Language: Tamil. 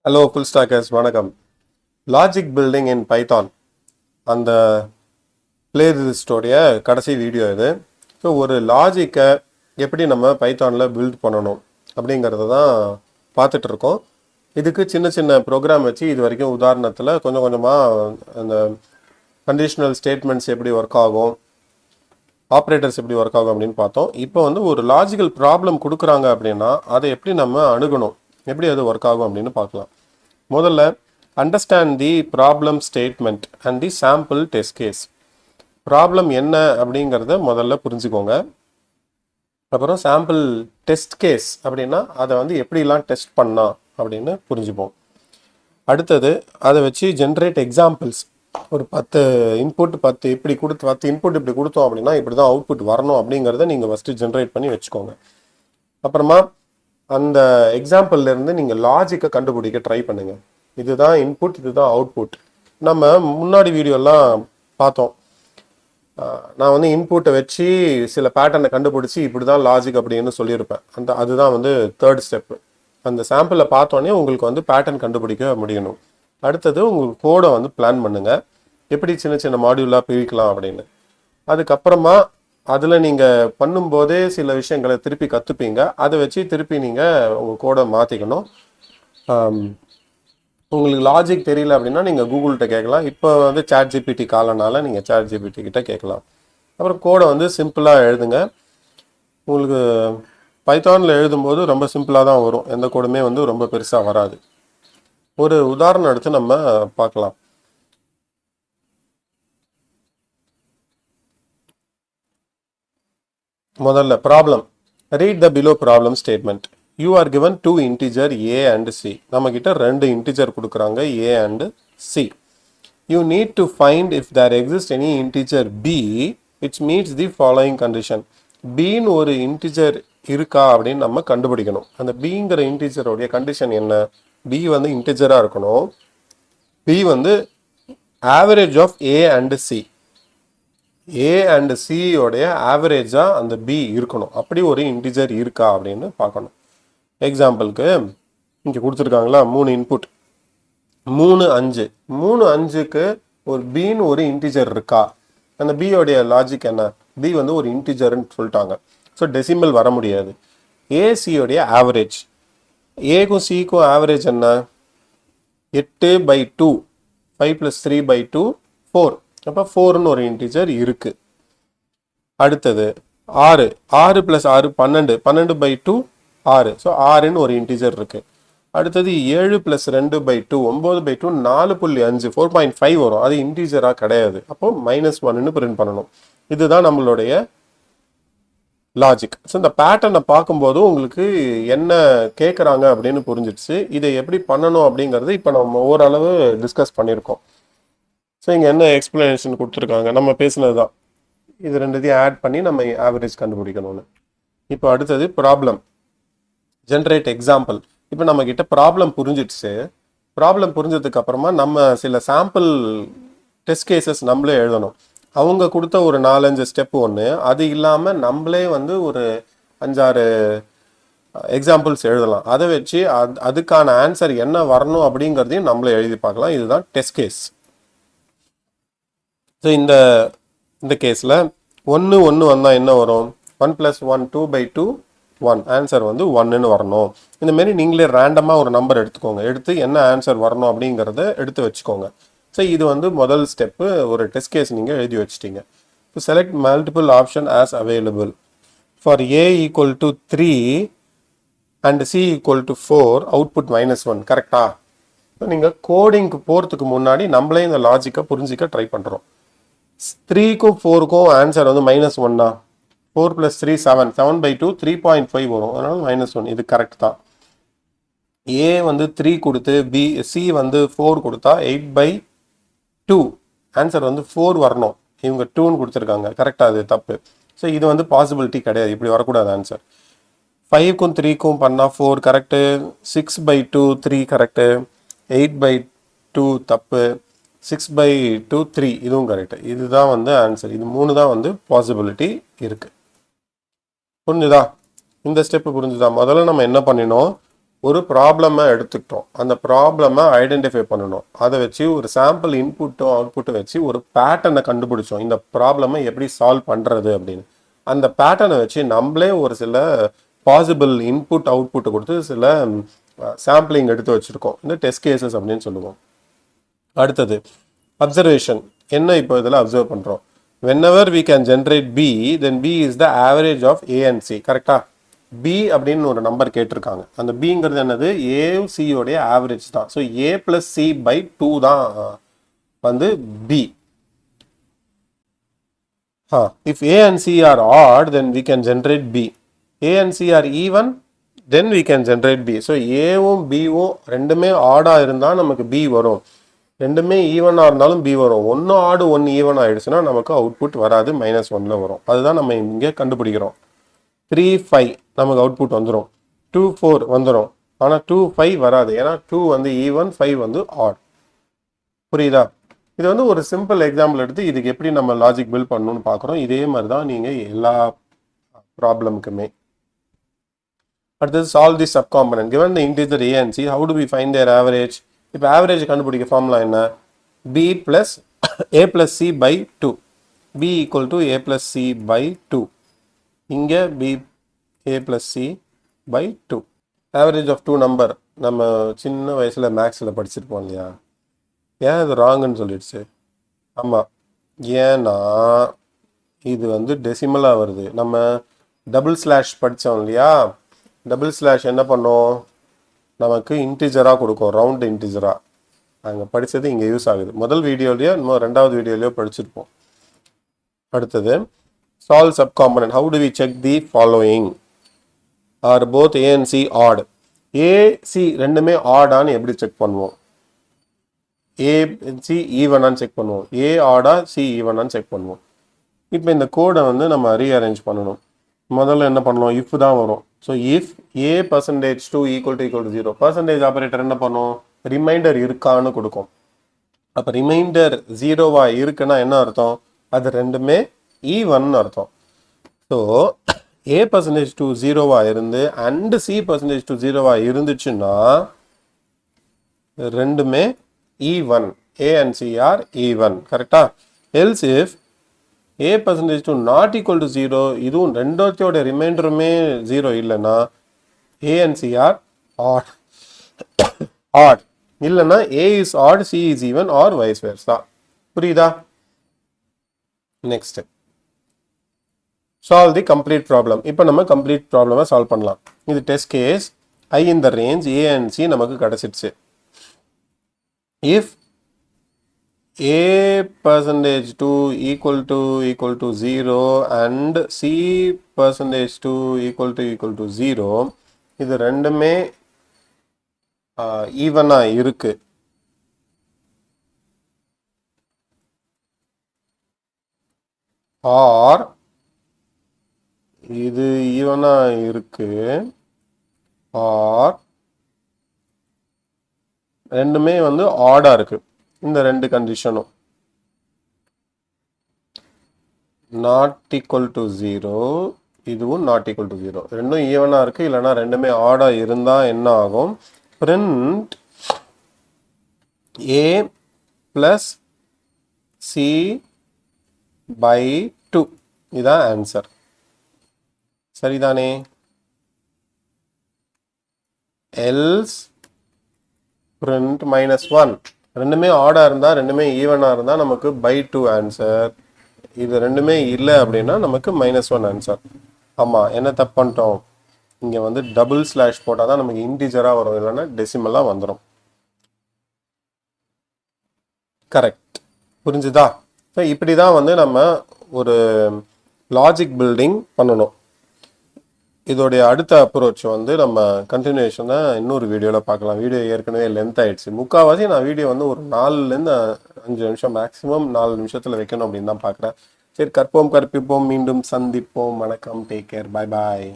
ஹலோ ஃபுல் ஸ்டாக்கர்ஸ் வணக்கம். லாஜிக் பில்டிங் இன் பைத்தான் அந்த பிளேலிஸ்டோடைய கடைசி வீடியோ இது. ஸோ ஒரு லாஜிக்கை எப்படி நம்ம பைத்தானில் பில்ட் பண்ணணும் அப்படிங்கிறத தான் பார்த்துட்ருக்கோம். இதுக்கு சின்ன சின்ன ப்ரோக்ராம் வச்சு இது வரைக்கும் உதாரணத்தில் கொஞ்சம் கொஞ்சமாக அந்த கண்டிஷனல் ஸ்டேட்மெண்ட்ஸ் எப்படி ஒர்க் ஆகும், ஆப்ரேட்டர்ஸ் எப்படி ஒர்க் ஆகும் அப்படின்னு பார்த்தோம். இப்போ வந்து ஒரு லாஜிக்கல் ப்ராப்ளம் கொடுக்குறாங்க அப்படின்னா அதை எப்படி நம்ம அணுகணும், எப்படி அது ஒர்க் ஆகும் அப்படின்னு பார்க்கலாம். முதல்ல understand the problem statement and the sample test case. Problem என்ன அப்படிங்கிறத முதல்ல புரிஞ்சுக்கோங்க. அப்புறம் சாம்பிள் டெஸ்ட் கேஸ் அப்படின்னா அதை வந்து எப்படிலாம் டெஸ்ட் பண்ணா அப்படின்னு புரிஞ்சுப்போம். அடுத்தது அதை வச்சு ஜென்ரேட் எக்ஸாம்பிள்ஸ். ஒரு 10 இன்புட் 10 இப்படி கொடுத்து 10 இன்புட் இப்படி கொடுத்தோம் அப்படின்னா இப்படி தான் அவுட்புட் வரணும் அப்படிங்கிறத நீங்கள் ஃபஸ்ட்டு ஜென்ரேட் பண்ணி வச்சுக்கோங்க. அப்புறமா அந்த எக்ஸாம்பிள்லேருந்து நீங்கள் லாஜிக்கை கண்டுபிடிக்க ட்ரை பண்ணுங்கள். இதுதான் இன்புட், இதுதான் அவுட்புட். நம்ம முன்னாடி வீடியோலாம் பார்த்தோம். நான் வந்து இன்புட்டை வச்சு சில பேட்டர்னை கண்டுபிடிச்சி இப்படி தான் லாஜிக் அப்படின்னு சொல்லியிருப்பேன். அதுதான் வந்து தேர்ட் ஸ்டெப்பு. அந்த சாம்பிளை பார்த்தோன்னே உங்களுக்கு வந்து பேட்டர்ன் கண்டுபிடிக்க முடியணும். அடுத்தது உங்களுக்கு கோடை வந்து பிளான் பண்ணுங்கள், எப்படி சின்ன சின்ன மாடியூலாக பிரிக்கலாம் அப்படின்னு. அதுக்கப்புறமா அதில் நீங்கள் பண்ணும்போதே சில விஷயங்களை திருப்பி கற்றுப்பீங்க. அதை வச்சு திருப்பி நீங்கள் உங்கள் கோடை மாற்றிக்கணும். உங்களுக்கு லாஜிக் தெரியல அப்படின்னா நீங்கள் கூகுள்கிட்ட கேட்கலாம். இப்போ வந்து சாட் ஜிபிடி காலனால நீங்கள் சாட் ஜிபிடி கிட்ட கேட்கலாம். அப்புறம் கோடை வந்து சிம்பிளாக எழுதுங்க. உங்களுக்கு பைத்தானில் எழுதும்போது ரொம்ப சிம்பிளாக தான் வரும், எந்த கோடுமே வந்து ரொம்ப பெருசாக வராது. ஒரு உதாரணம் எடுத்து நம்ம பார்க்கலாம். முதல்ல problem. Read the below problem statement. You are given 2 integer a and c. நம்மக்கிட்ட 2 இன்டிஜர் கொடுக்குறாங்க, a and c. You need to find if there exist any integer b which meets the following condition. பின்னு ஒரு இன்டிஜர் இருக்கா அப்படின்னு நம்ம கண்டுபிடிக்கணும். அந்த பிங்கிற இன்டிஜருடைய கண்டிஷன் என்ன? பி வந்து இன்டிஜராக இருக்கணும். பி வந்து average of a and c. ஏ அண்ட் சியோடைய ஆவரேஜாக அந்த பி இருக்கணும். அப்படி ஒரு இன்டிஜர் இருக்கா அப்படின்னு பார்க்கணும். எக்ஸாம்பிளுக்கு இங்கே கொடுத்துருக்காங்களா 3 இன்புட், 3 5. 3 5க்கு ஒரு பின்னு ஒரு இன்டிஜர் இருக்கா? அந்த பியோடைய லாஜிக் என்ன? பி வந்து ஒரு இன்டிஜர்ன்னு சொல்லிட்டாங்க. ஸோ டெசிமல் வர முடியாது. ஏசியோடைய ஆவரேஜ், ஏக்கும் சிக்கும் ஆவரேஜ் என்ன? 8/2, 5 + 3/2 4. அப்போ 4ன்னு ஒரு இன்டிஜர் இருக்குது. அடுத்தது 6, 6 + 6 12, 12/2 6. ஸோ 6ன்னு ஒரு இன்டிஜர் இருக்குது. அடுத்தது 7 + 2/2 9/2 4.5 4.5 வரும். அது இன்டிஜராக கிடையாது. அப்போ -1ன்னு பிரிண்ட் பண்ணணும். இதுதான் நம்மளுடைய லாஜிக். ஸோ இந்த பேட்டர்னை பார்க்கும்போது உங்களுக்கு என்ன கேட்குறாங்க அப்படின்னு புரிஞ்சிடுச்சு. இதை எப்படி பண்ணணும் அப்படிங்கிறது இப்போ நம்ம ஓரளவு டிஸ்கஸ் பண்ணியிருக்கோம். ஸோ இங்கே என்ன எக்ஸ்பிளனேஷன் கொடுத்துருக்காங்க, நம்ம பேசுனது தான். இது 2த்தையும் ஆட் பண்ணி நம்ம ஆவரேஜ் கண்டுபிடிக்கணும்னு. இப்போ அடுத்தது ப்ராப்ளம். Generate example. இப்போ நம்மக்கிட்ட ப்ராப்ளம் புரிஞ்சிடுச்சு. ப்ராப்ளம் புரிஞ்சதுக்கு அப்புறமா நம்ம சில சாம்பிள் டெஸ்ட் கேசஸ் நம்மளே எழுதணும். அவங்க கொடுத்த ஒரு 4-5 ஸ்டெப்பு ஒன்று, அது இல்லாமல் நம்மளே வந்து ஒரு 5-6 எக்ஸாம்பிள்ஸ் எழுதலாம். அதை வச்சு அதுக்கான ஆன்சர் என்ன வரணும் அப்படிங்கிறதையும் நம்மளே எழுதி பார்க்கலாம். இதுதான் டெஸ்ட் கேஸ். ஸோ இந்த கேஸில் 1 1 வந்தால் என்ன வரும்? 1 + 1 2/2 1. ஆன்சர் வந்து 1ன்னு வரணும். இந்தமாரி நீங்களே ரேண்டமாக ஒரு நம்பர் எடுத்துக்கோங்க. எடுத்து என்ன ஆன்சர் வரணும் அப்படிங்கிறத எடுத்து வச்சுக்கோங்க. ஸோ இது வந்து முதல் ஸ்டெப்பு. ஒரு டெஸ்ட் கேஸ் நீங்கள் எழுதி வச்சிட்டிங்க. இப்போ select multiple option as available for A = 3 and C = 4 output -1. கரெக்டா? இப்போ நீங்கள் கோடிங்க்கு போகிறதுக்கு முன்னாடி நம்மளே இந்த லாஜிக்கை புரிஞ்சிக்க ட்ரை பண்ணுறோம். 3க்கும் 4க்கும் ஆன்சர் வந்து -1 தான். 4 + 3 7, 7/2 3.5 வரும். அதனால -1. இது கரெக்ட் தான். ஏ வந்து 3 கொடுத்து சி வந்து 4 கொடுத்தா 8/2 ஆன்சர் வந்து 4 வரணும். இவங்க 2ன்னு கொடுத்துருக்காங்க. கரெக்டாக? அது தப்பு. ஸோ இது வந்து பாசிபிலிட்டி கிடையாது, இப்படி வரக்கூடாது ஆன்சர். 5க்கும் 3க்கும் பண்ணால் 4 கரெக்டு, 6/2 3 கரெக்டு, 8/2 தப்பு, 6/2 3 இதுவும் கரெக்டு. இதுதான் வந்து ஆன்சர். இது 3 தான் வந்து பாசிபிலிட்டி இருக்குது. புரிஞ்சுதா? இந்த ஸ்டெப்பு புரிஞ்சுதா? முதல்ல நம்ம என்ன பண்ணினோம், ஒரு ப்ராப்ளமை எடுத்துக்கிட்டோம், அந்த ப்ராப்ளமை ஐடென்டிஃபை பண்ணணும், அதை வச்சு ஒரு சாம்பிள் இன்புட்டும் அவுட்புட்டும் வச்சு ஒரு பேட்டர்னை கண்டுபிடிச்சோம், இந்த ப்ராப்ளமை எப்படி சால்வ் பண்ணுறது அப்படின்னு. அந்த பேட்டர்னை வச்சு நம்மளே ஒரு சில பாசிபிள் இன்புட் அவுட்புட்டை கொடுத்து சில சாம்பிளிங் எடுத்து வச்சுருக்கோம், இந்த டெஸ்ட் கேசஸ் அப்படின்னு சொல்லுவோம். அடுத்தது அப்சர்வேஷன். என்ன இப்போ இதில் அப்சர்வ் பண்ணுறோம், whenever we can generate b, then b is the average of a and c. கரெக்டா? b அப்படின்னு ஒரு நம்பர் கேட்டிருக்காங்க, அந்த bங்கிறது என்னது, a c உடைய ஆவரேஜ் தான். So a plus c by 2 தான் வந்து b. if a and c are odd, then we can generate b. a and c are even, then we can generate b. So ஏவும் பிவும் ரெண்டுமே ஆடாக இருந்தால் நமக்கு b வரும், ரெண்டுமே ஈவனாக இருந்தாலும் பி வரும். ஒன்று ஆடு ஒன்று ஈவன் ஆகிடுச்சுன்னா நமக்கு அவுட்புட் வராது, -1 வரும். அதுதான் நம்ம இங்கே கண்டுபிடிக்கிறோம். 3 5 நமக்கு அவுட்புட் வந்துடும், 2 4 வந்துடும். ஆனால் 2 5 வராது, ஏன்னா 2 வந்து ஈவன், 5 வந்து ஆட். புரியுதா? இது வந்து ஒரு சிம்பிள் எக்ஸாம்பிள் எடுத்து இதுக்கு எப்படி நம்ம லாஜிக் பில்ட் பண்ணணும்னு பார்க்குறோம். இதே மாதிரி தான் நீங்கள் எல்லா ப்ராப்ளமுக்குமே. அடுத்தது solve the sub component. given the integer a and c, how do we find their average? இப்போ ஆவரேஜ் கண்டுபிடிக்க ஃபார்முலா என்ன, b plus a plus c by 2. b equal to a plus c by 2. இங்கே b a plus c by 2. Average of 2 number நம்ம சின்ன வயசில் மேக்ஸில் படிச்சிருப்போம் இல்லையா? ஏன் இது ராங்குன்னு சொல்லிடுச்சு? ஆமாம், ஏன்னா இது வந்து டெசிமலாக வருது. நம்ம டபுள் ஸ்லாஷ் படித்தோம் இல்லையா? டபுள் ஸ்லாஷ் என்ன பண்ணோம், நமக்கு இன்டிஜராக கொடுக்கும், ரவுண்ட் இன்டிஜராக. அங்கே படித்தது இங்கே யூஸ் ஆகுது. முதல் வீடியோலையோ இன்னும் ரெண்டாவது வீடியோலையோ படிச்சிருப்போம். அடுத்தது solve sub component. How do we check the following? Are both A and C odd? A C ரெண்டுமே ஆடான்னு எப்படி செக் பண்ணுவோம்? ஏ சி ஈவனான்னு செக் பண்ணுவோம், ஏ ஆடா சி ஈவனான்னு செக் பண்ணுவோம். இப்போ இந்த கோடை வந்து நம்ம ரீஅரேஞ்ச் பண்ணணும். முதல்ல என்ன பண்ணணும், இஃப் தான் வரும். So if a percentage 2 equal to 0, percentage operator என்ன பண்ணும், ரிமைண்டர் இருக்கான்னு கொடுக்கும். அப்போ ரிமைண்டர் 0வா இருக்குன்னா என்ன அர்த்தம், அது ரெண்டுமே ஈவன் அர்த்தம். ஸோ a percentage 2 0வா இருந்து அண்ட் c percentage 2 0வா இருந்துச்சுன்னா ரெண்டுமே even, a and c are even. கரெக்டா? Else if a percentage 2 not equal to 0, இதுவும் ரெண்டோத்தையோட ரிமைண்டருமே 0 இல்லைன்னா a and c are odd. odd இல்லைன்னா a is odd, c is even or vice versa. புரியுதா? Next solve the complete problem. இப்போ நம்ம கம்ப்ளீட் ப்ராப்ளமை சால்வ் பண்ணலாம். இது test case. I in the range a and c நமக்கு கிடச்சிடுச்சு. If a percentage 2 equal to 0 and c percentage 2 equal to 0, இது ரெண்டுமே ஈவனா இருக்கு. ஆர் இது ஈவனா இருக்கு, ஆர் ரெண்டுமே வந்து ஆடா இருக்கு. இந்த ரெண்டு கண்டிஷனும் நாட் ஈக்குவல் டு 0, இதுவும் நாட் ஈக்குவல் டு 0, ரெண்டும் ஈவனாக இருக்குது. இல்லைனா ரெண்டுமே ஆடாக இருந்தால் என்ன ஆகும், print a plus c by 2. இதுதான் ஆன்சர். சரிதானே? Else print -1. ரெண்டுமே ஆடாக இருந்தால், ரெண்டுமே ஈவனாக இருந்தால் நமக்கு by 2 ஆன்சர். இது ரெண்டுமே இல்லை அப்படின்னா நமக்கு -1 ஆன்சர். ஆமாம், என்ன தப்பு பண்ணிட்டோம், இங்கே வந்து டபுள் ஸ்லாஷ் போட்டால் தான் நமக்கு இன்டிஜராக வரும், இல்லைன்னா டெசிமலாக வந்துடும். கரெக்ட், புரிஞ்சுதா? ஸோ இப்படி தான் வந்து நம்ம ஒரு லாஜிக் பில்டிங் பண்ணணும். இதோடைய அடுத்த அப்ரோச் வந்து நம்ம கண்டினியூஷனை இன்னொரு வீடியோவில் பார்க்கலாம். வீடியோ ஏற்கனவே லென்த் ஆகிடுச்சு. முக்கால்வாசி நான் வீடியோ வந்து ஒரு 4லேருந்து 5 நிமிஷம், மேக்ஸிமம் 4 நிமிஷத்தில் வைக்கணும் அப்படின்னு தான் பார்க்குறேன். சரி, கற்போம் கற்பிப்போம், மீண்டும் சந்திப்போம். வணக்கம், டேக் கேர், பாய் பாய்.